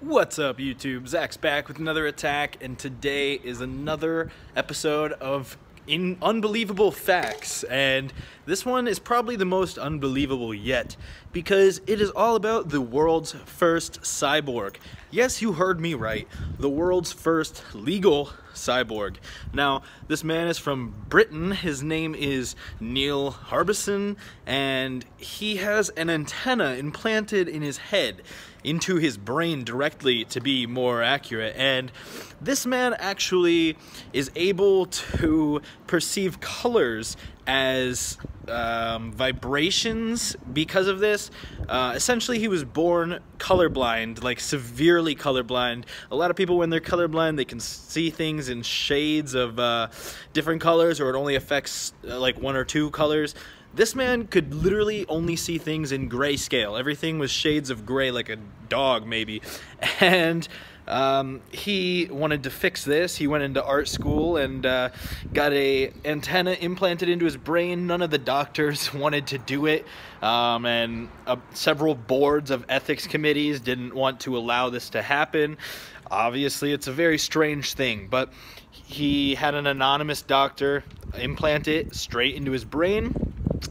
What's up, YouTube? Zach's back with another attack, and today is another episode of Unbelievable Facts, and this one is probably the most unbelievable yet, because it is all about the world's first cyborg. Yes, you heard me right, the world's first legal cyborg. Now, this man is from Britain. His name is Neil Harbison, and he has an antenna implanted in his head, into his brain directly, to be more accurate. And this man actually is able to perceive colors as vibrations because of this. Essentially, he was born colorblind, like severely colorblind. A lot of people, when they're colorblind, they can see things in shades of different colors, or it only affects like one or two colors. This man could literally only see things in grayscale. Everything was shades of gray, like a dog maybe. And he wanted to fix this. He went into art school and got a antenna implanted into his brain. None of the doctors wanted to do it, and several boards of ethics committees didn't want to allow this to happen. Obviously, it's a very strange thing, but he had an anonymous doctor implant it straight into his brain.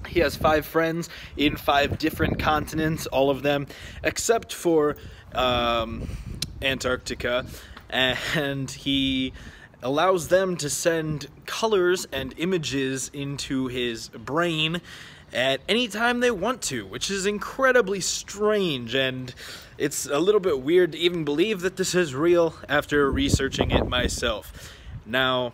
He has 5 friends in 5 different continents, all of them except for Antarctica, and he allows them to send colors and images into his brain at any time they want to, which is incredibly strange, and it's a little bit weird to even believe that this is real after researching it myself. Now,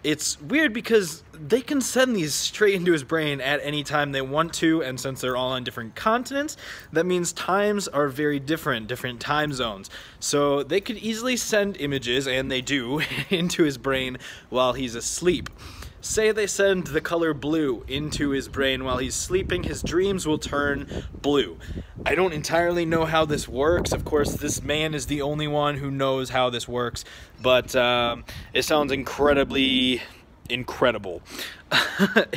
it's weird because they can send these straight into his brain at any time they want to, and since they're all on different continents, that means times are very different time zones. So they could easily send images, and they do, into his brain while he's asleep. Say they send the color blue into his brain while he's sleeping, his dreams will turn blue. I don't entirely know how this works. Of course, this man is the only one who knows how this works, but it sounds incredibly incredible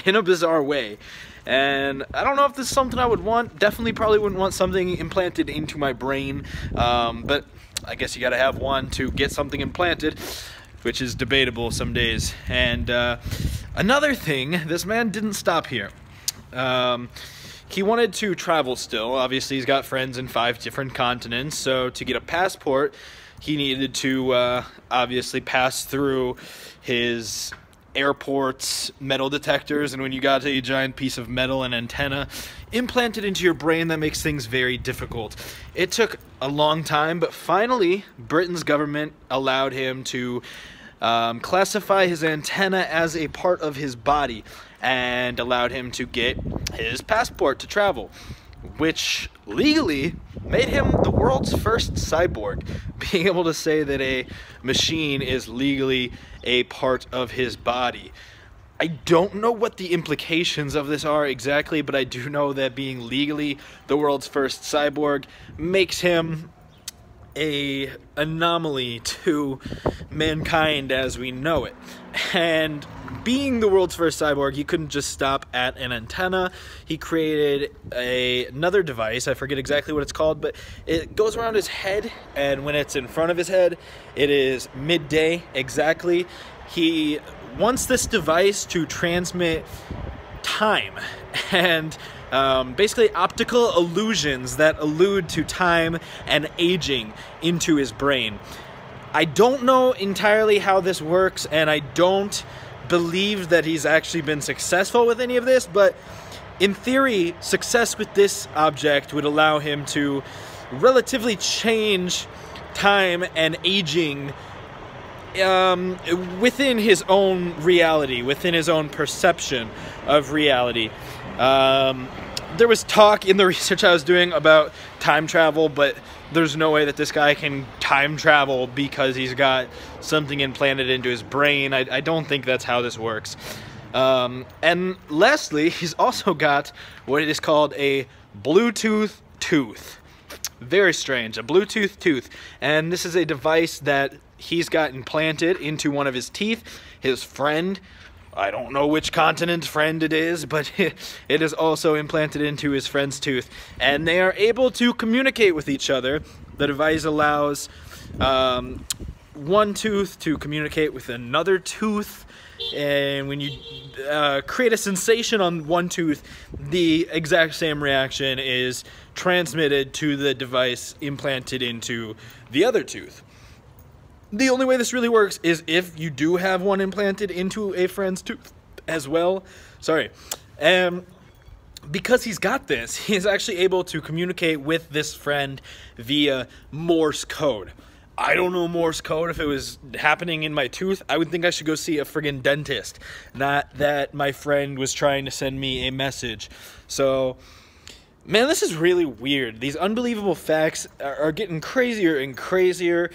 in a bizarre way. And I don't know if this is something I would want. Definitely probably wouldn't want something implanted into my brain, but I guess you gotta have one to get something implanted, which is debatable some days. And another thing, this man didn't stop here. He wanted to travel still. Obviously, he's got friends in 5 different continents, so to get a passport, he needed to obviously pass through his airport's metal detectors, and when you got a giant piece of metal and antenna implanted into your brain, that makes things very difficult. It took a long time, but finally, Britain's government allowed him to classify his antenna as a part of his body and allowed him to get his passport to travel, which legally made him the world's first cyborg, being able to say that a machine is legally a part of his body. I don't know what the implications of this are exactly, but I do know that being legally the world's first cyborg makes him an anomaly to mankind as we know it. And being the world's first cyborg, he couldn't just stop at an antenna. He created another device. I forget exactly what it's called, but it goes around his head, and when it's in front of his head, it is midday exactly. He wants this device to transmit time and basically optical illusions that allude to time and aging into his brain. I don't know entirely how this works, and I don't believe that he's actually been successful with any of this, but in theory, success with this object would allow him to relatively change time and aging within his own reality, within his own perception of reality. There was talk in the research I was doing about time travel, but there's no way that this guy can time travel because he's got something implanted into his brain. I don't think that's how this works. And lastly, he's also got what is called a Bluetooth tooth. Very strange, a Bluetooth tooth. And this is a device that he's got implanted into one of his teeth. His friend, I don't know which continent friend it is, but it is also implanted into his friend's tooth. And they are able to communicate with each other The device allows one tooth to communicate with another tooth, and when you create a sensation on one tooth, the exact same reaction is transmitted to the device implanted into the other tooth. The only way this really works is if you do have one implanted into a friend's tooth as well. Sorry. Because he's got this, he's actually able to communicate with this friend via Morse code. I don't know Morse code. If it was happening in my tooth, I would think I should go see a friggin' dentist, not that my friend was trying to send me a message. So, man, this is really weird. These unbelievable facts are getting crazier and crazier.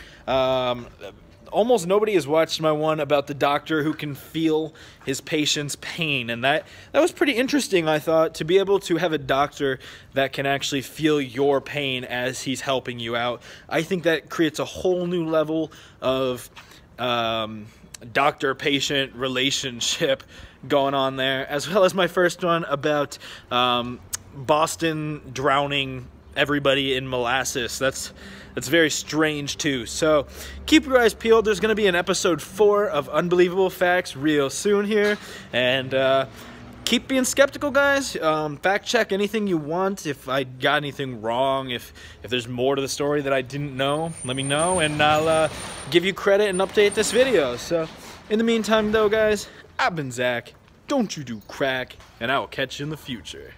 Almost nobody has watched my one about the doctor who can feel his patient's pain, and that was pretty interesting, I thought, to be able to have a doctor that can actually feel your pain as he's helping you out. I think that creates a whole new level of doctor-patient relationship going on there, as well as my first one about Boston drowning everybody in molasses. That's very strange too. So keep your eyes peeled. There's going to be an episode 4 of Unbelievable Facts real soon here, and keep being skeptical, guys. Fact check anything you want. If I got anything wrong, if there's more to the story that I didn't know, let me know, and I'll give you credit and update this video. So in the meantime though, guys, I've been Zach. Don't you do crack, and I will catch you in the future.